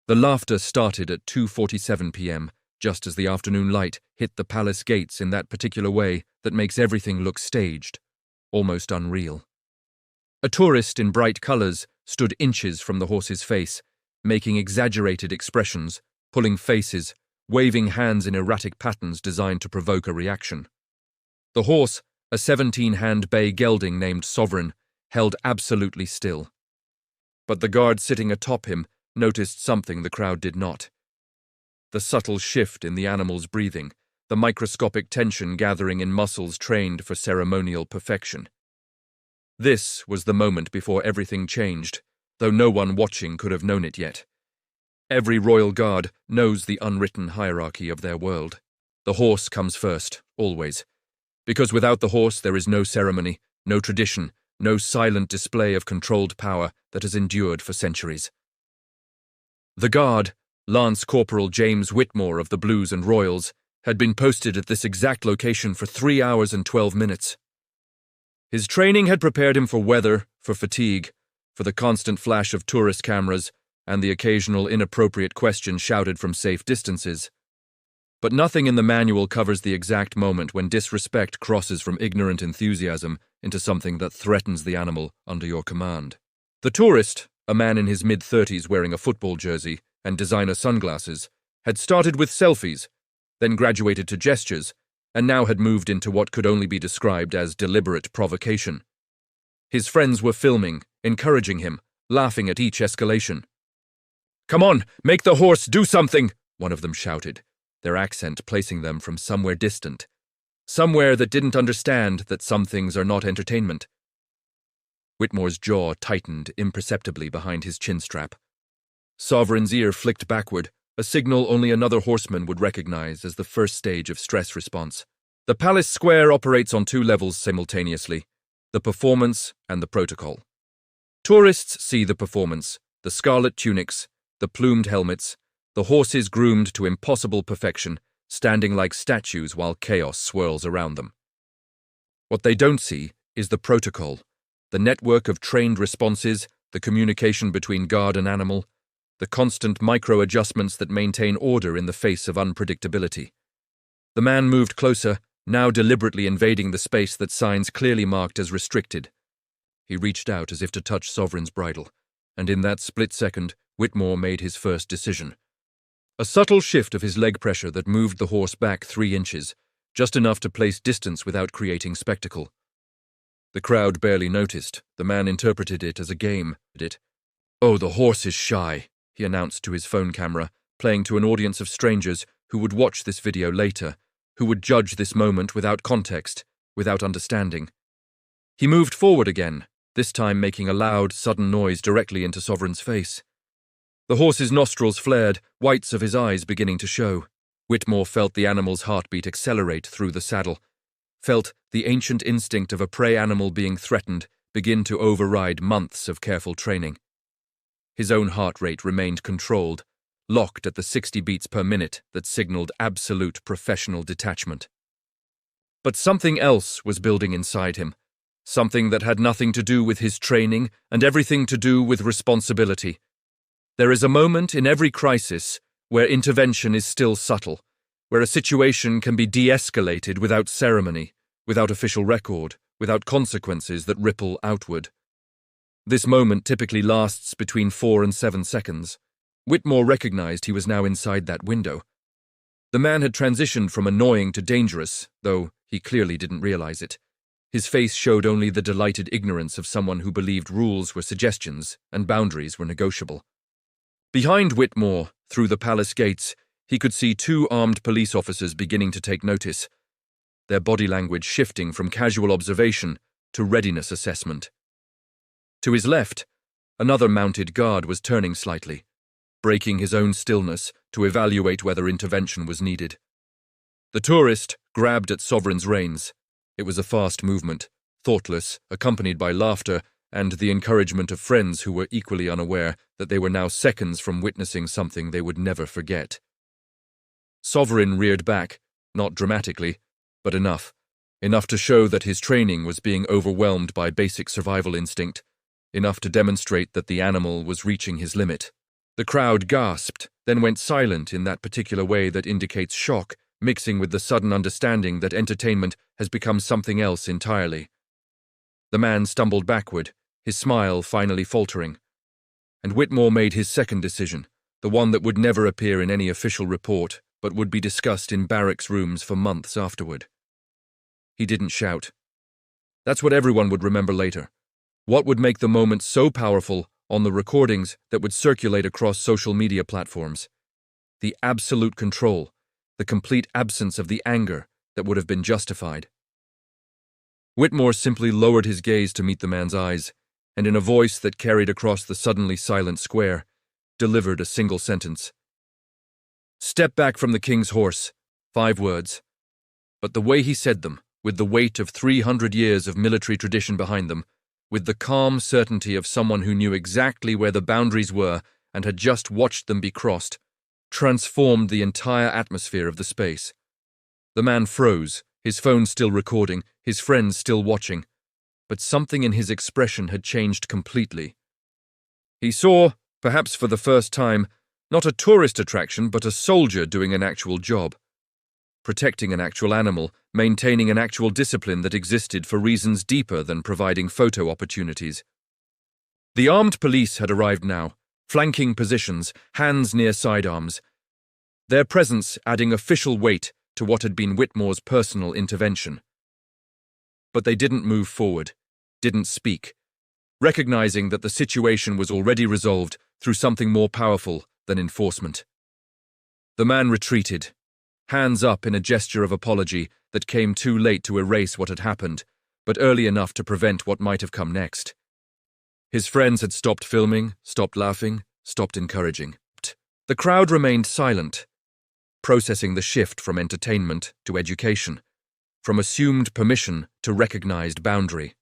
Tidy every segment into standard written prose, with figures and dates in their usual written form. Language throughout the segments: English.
The laughter started at 2:47 p.m., just as the afternoon light hit the palace gates in that particular way that makes everything look staged, almost unreal. A tourist in bright colors stood inches from the horse's face, making exaggerated expressions, pulling faces, waving hands in erratic patterns designed to provoke a reaction. The horse, a 17-hand bay gelding named Sovereign, held absolutely still. But the guard sitting atop him noticed something the crowd did not. The subtle shift in the animal's breathing, the microscopic tension gathering in muscles trained for ceremonial perfection. This was the moment before everything changed, though no one watching could have known it yet. Every royal guard knows the unwritten hierarchy of their world. The horse comes first, always. Because without the horse there is no ceremony, no tradition, no silent display of controlled power that has endured for centuries. The guard, Lance Corporal James Whitmore of the Blues and Royals, had been posted at this exact location for 3 hours and 12 minutes. His training had prepared him for weather, for fatigue, for the constant flash of tourist cameras and the occasional inappropriate question shouted from safe distances. But nothing in the manual covers the exact moment when disrespect crosses from ignorant enthusiasm into something that threatens the animal under your command. The tourist, a man in his mid-30s wearing a football jersey and designer sunglasses, had started with selfies, then graduated to gestures, and now had moved into what could only be described as deliberate provocation. His friends were filming, encouraging him, laughing at each escalation. "Come on, make the horse do something," one of them shouted, their accent placing them from somewhere distant, somewhere that didn't understand that some things are not entertainment. Whitmore's jaw tightened imperceptibly behind his chin strap. Sovereign's ear flicked backward, a signal only another horseman would recognize as the first stage of stress response. The palace square operates on 2 levels simultaneously, the performance and the protocol. Tourists see the performance, the scarlet tunics, the plumed helmets, the horses groomed to impossible perfection, standing like statues while chaos swirls around them. What they don't see is the protocol, the network of trained responses, the communication between guard and animal, the constant micro-adjustments that maintain order in the face of unpredictability. The man moved closer, now deliberately invading the space that signs clearly marked as restricted. He reached out as if to touch Sovereign's bridle, and in that split second, Whitmore made his first decision. A subtle shift of his leg pressure that moved the horse back 3 inches, just enough to place distance without creating spectacle. The crowd barely noticed. The man interpreted it as a game. "Oh, the horse is shy," he announced to his phone camera, playing to an audience of strangers who would watch this video later, who would judge this moment without context, without understanding. He moved forward again, this time making a loud, sudden noise directly into Sovereign's face. The horse's nostrils flared, whites of his eyes beginning to show. Whitmore felt the animal's heartbeat accelerate through the saddle, felt the ancient instinct of a prey animal being threatened begin to override months of careful training. His own heart rate remained controlled, locked at the 60 beats per minute that signaled absolute professional detachment. But something else was building inside him, something that had nothing to do with his training and everything to do with responsibility. There is a moment in every crisis where intervention is still subtle, where a situation can be de-escalated without ceremony, without official record, without consequences that ripple outward. This moment typically lasts between 4 and 7 seconds. Whitmore recognized he was now inside that window. The man had transitioned from annoying to dangerous, though he clearly didn't realize it. His face showed only the delighted ignorance of someone who believed rules were suggestions and boundaries were negotiable. Behind Whitmore, through the palace gates, he could see 2 armed police officers beginning to take notice, their body language shifting from casual observation to readiness assessment. To his left, another mounted guard was turning slightly, breaking his own stillness to evaluate whether intervention was needed. The tourist grabbed at Sovereign's reins. It was a fast movement, thoughtless, accompanied by laughter and the encouragement of friends who were equally unaware that they were now seconds from witnessing something they would never forget. Sovereign reared back, not dramatically, but enough to show that his training was being overwhelmed by basic survival instinct, enough to demonstrate that the animal was reaching his limit. The crowd gasped, then went silent in that particular way that indicates shock, mixing with the sudden understanding that entertainment has become something else entirely. The man stumbled backward, his smile finally faltering. And Whitmore made his second decision, the one that would never appear in any official report, but would be discussed in barracks rooms for months afterward. He didn't shout. That's what everyone would remember later. What would make the moment so powerful on the recordings that would circulate across social media platforms? The absolute control, the complete absence of the anger that would have been justified. Whitmore simply lowered his gaze to meet the man's eyes, and in a voice that carried across the suddenly silent square, delivered a single sentence. "Step back from the king's horse." 5 words. But the way he said them, with the weight of 300 years of military tradition behind them, with the calm certainty of someone who knew exactly where the boundaries were and had just watched them be crossed, transformed the entire atmosphere of the space. The man froze, his phone still recording, his friends still watching, but something in his expression had changed completely. He saw, perhaps for the first time, not a tourist attraction but a soldier doing an actual job. Protecting an actual animal, maintaining an actual discipline that existed for reasons deeper than providing photo opportunities. The armed police had arrived now, flanking positions, hands near sidearms, their presence adding official weight to what had been Whitmore's personal intervention. But they didn't move forward, didn't speak, recognizing that the situation was already resolved through something more powerful than enforcement. The man retreated, hands up in a gesture of apology that came too late to erase what had happened, but early enough to prevent what might have come next. His friends had stopped filming, stopped laughing, stopped encouraging. The crowd remained silent, processing the shift from entertainment to education, from assumed permission to recognized boundary.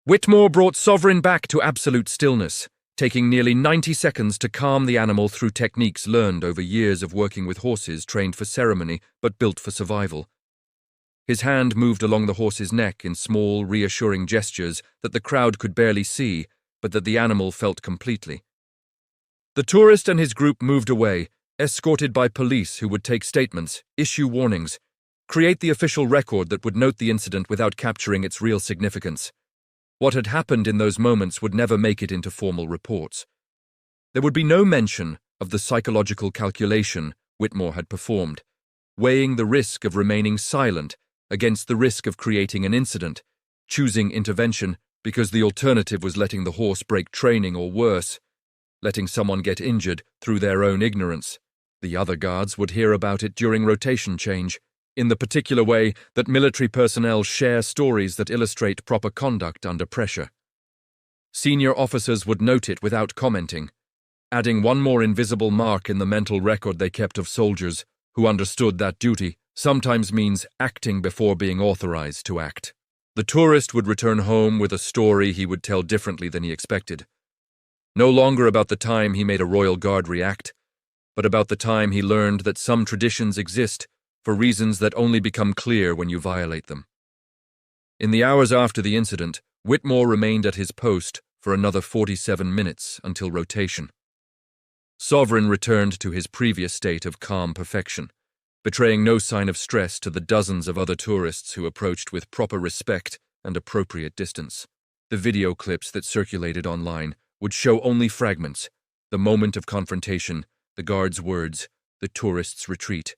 Whitmore brought Sovereign back to absolute stillness, taking nearly 90 seconds to calm the animal through techniques learned over years of working with horses trained for ceremony but built for survival. His hand moved along the horse's neck in small, reassuring gestures that the crowd could barely see, but that the animal felt completely. The tourist and his group moved away, escorted by police who would take statements, issue warnings, create the official record that would note the incident without capturing its real significance. What had happened in those moments would never make it into formal reports. There would be no mention of the psychological calculation Whitmore had performed, weighing the risk of remaining silent against the risk of creating an incident, choosing intervention because the alternative was letting the horse break training or worse, letting someone get injured through their own ignorance. The other guards would hear about it during rotation change, in the particular way that military personnel share stories that illustrate proper conduct under pressure. Senior officers would note it without commenting, adding one more invisible mark in the mental record they kept of soldiers who understood that duty sometimes means acting before being authorized to act. The tourist would return home with a story he would tell differently than he expected. No longer about the time he made a Royal Guard react, but about the time he learned that some traditions exist for reasons that only become clear when you violate them. In the hours after the incident, Whitmore remained at his post for another 47 minutes until rotation. Sovereign returned to his previous state of calm perfection, betraying no sign of stress to the dozens of other tourists who approached with proper respect and appropriate distance. The video clips that circulated online would show only fragments, the moment of confrontation, the guard's words, the tourist's retreat.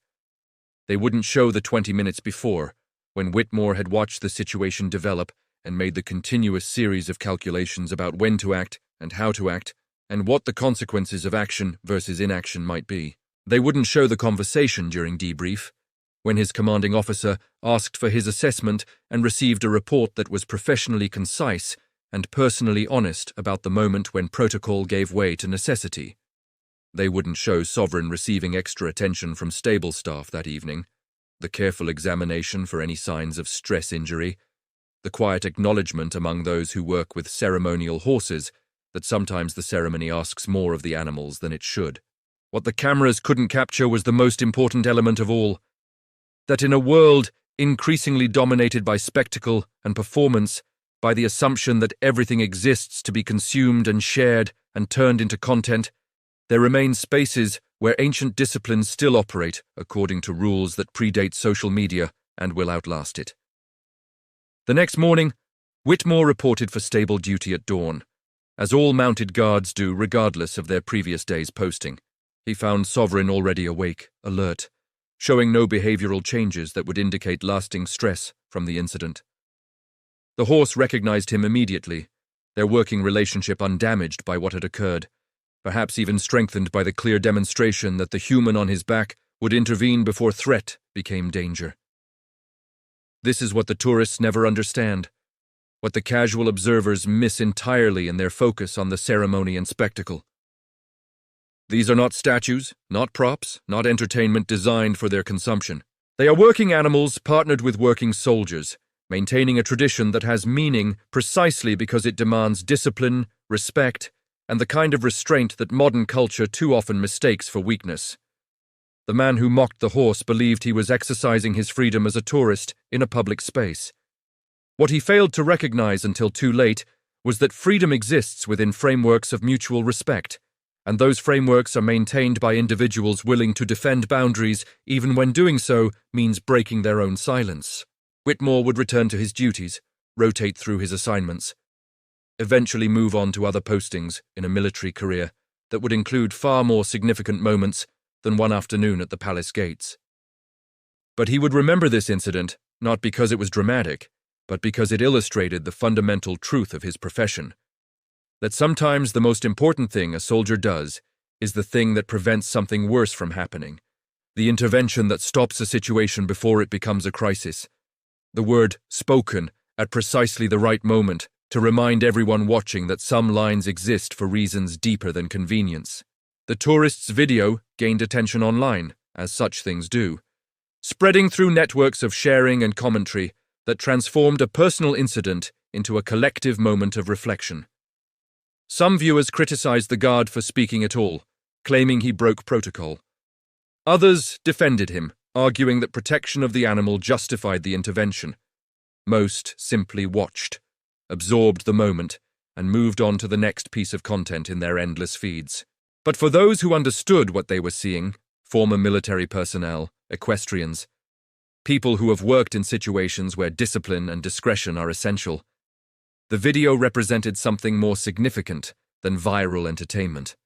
They wouldn't show the 20 minutes before, when Whitmore had watched the situation develop and made the continuous series of calculations about when to act and how to act, and what the consequences of action versus inaction might be. They wouldn't show the conversation during debrief, when his commanding officer asked for his assessment and received a report that was professionally concise and personally honest about the moment when protocol gave way to necessity. They wouldn't show Sovereign receiving extra attention from stable staff that evening, the careful examination for any signs of stress injury, the quiet acknowledgement among those who work with ceremonial horses that sometimes the ceremony asks more of the animals than it should. What the cameras couldn't capture was the most important element of all, that in a world increasingly dominated by spectacle and performance, by the assumption that everything exists to be consumed and shared and turned into content, There remain spaces where ancient disciplines still operate according to rules that predate social media and will outlast it. The next morning, Whitmore reported for stable duty at dawn, as all mounted guards do regardless of their previous day's posting. He found Sovereign already awake, alert, showing no behavioral changes that would indicate lasting stress from the incident. The horse recognized him immediately, their working relationship undamaged by what had occurred, perhaps even strengthened by the clear demonstration that the human on his back would intervene before threat became danger. This is what the tourists never understand, what the casual observers miss entirely in their focus on the ceremony and spectacle. These are not statues, not props, not entertainment designed for their consumption. They are working animals partnered with working soldiers, maintaining a tradition that has meaning precisely because it demands discipline, respect, and the kind of restraint that modern culture too often mistakes for weakness. The man who mocked the horse believed he was exercising his freedom as a tourist in a public space. What he failed to recognize until too late was that freedom exists within frameworks of mutual respect, and those frameworks are maintained by individuals willing to defend boundaries even when doing so means breaking their own silence. Whitmore would return to his duties, rotate through his assignments, eventually move on to other postings in a military career that would include far more significant moments than one afternoon at the palace gates. But he would remember this incident not because it was dramatic, but because it illustrated the fundamental truth of his profession, that sometimes the most important thing a soldier does is the thing that prevents something worse from happening, the intervention that stops a situation before it becomes a crisis, the word spoken at precisely the right moment to remind everyone watching that some lines exist for reasons deeper than convenience. The tourist's video gained attention online, as such things do, spreading through networks of sharing and commentary that transformed a personal incident into a collective moment of reflection. Some viewers criticized the guard for speaking at all, claiming he broke protocol. Others defended him, arguing that protection of the animal justified the intervention. Most simply watched, absorbed the moment, and moved on to the next piece of content in their endless feeds. But for those who understood what they were seeing, former military personnel, equestrians, people who have worked in situations where discipline and discretion are essential, the video represented something more significant than viral entertainment.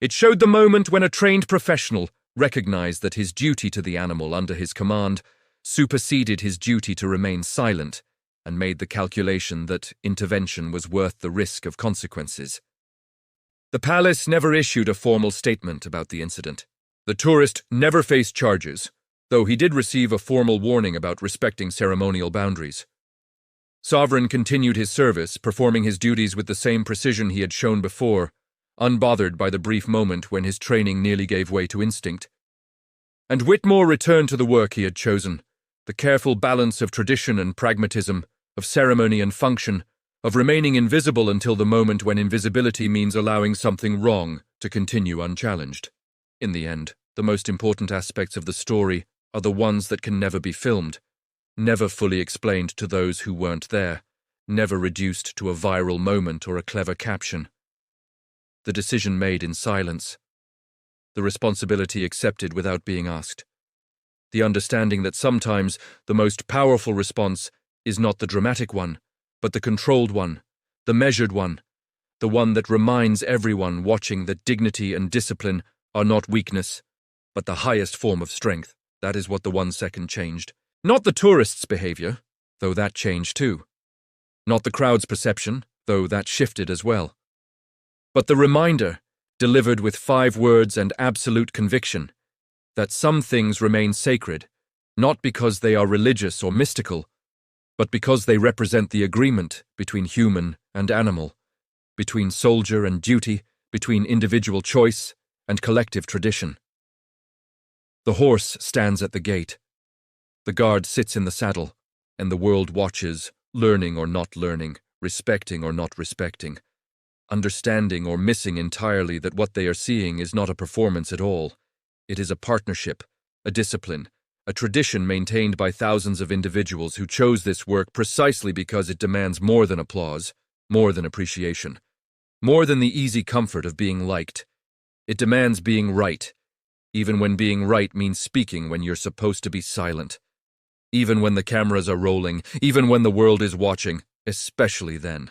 It showed the moment when a trained professional recognized that his duty to the animal under his command superseded his duty to remain silent and made the calculation that intervention was worth the risk of consequences. The palace never issued a formal statement about the incident. The tourist never faced charges, though he did receive a formal warning about respecting ceremonial boundaries. Sovereign continued his service, performing his duties with the same precision he had shown before, unbothered by the brief moment when his training nearly gave way to instinct. And Whitmore returned to the work he had chosen, the careful balance of tradition and pragmatism, of ceremony and function, of remaining invisible until the moment when invisibility means allowing something wrong to continue unchallenged. In the end, the most important aspects of the story are the ones that can never be filmed, never fully explained to those who weren't there, never reduced to a viral moment or a clever caption. The decision made in silence. The responsibility accepted without being asked. The understanding that sometimes the most powerful response is not the dramatic one, but the controlled one, the measured one, the one that reminds everyone watching that dignity and discipline are not weakness, but the highest form of strength. That is what the 1 second changed. Not the tourists' behavior, though that changed too. Not the crowd's perception, though that shifted as well. But the reminder, delivered with 5 words and absolute conviction, that some things remain sacred, not because they are religious or mystical, but because they represent the agreement between human and animal, between soldier and duty, between individual choice and collective tradition. The horse stands at the gate. The guard sits in the saddle, and the world watches, learning or not learning, respecting or not respecting, understanding or missing entirely that what they are seeing is not a performance at all. It is a partnership, a discipline, a tradition maintained by thousands of individuals who chose this work precisely because it demands more than applause, more than appreciation, more than the easy comfort of being liked. It demands being right, even when being right means speaking when you're supposed to be silent. Even when the cameras are rolling, even when the world is watching, especially then.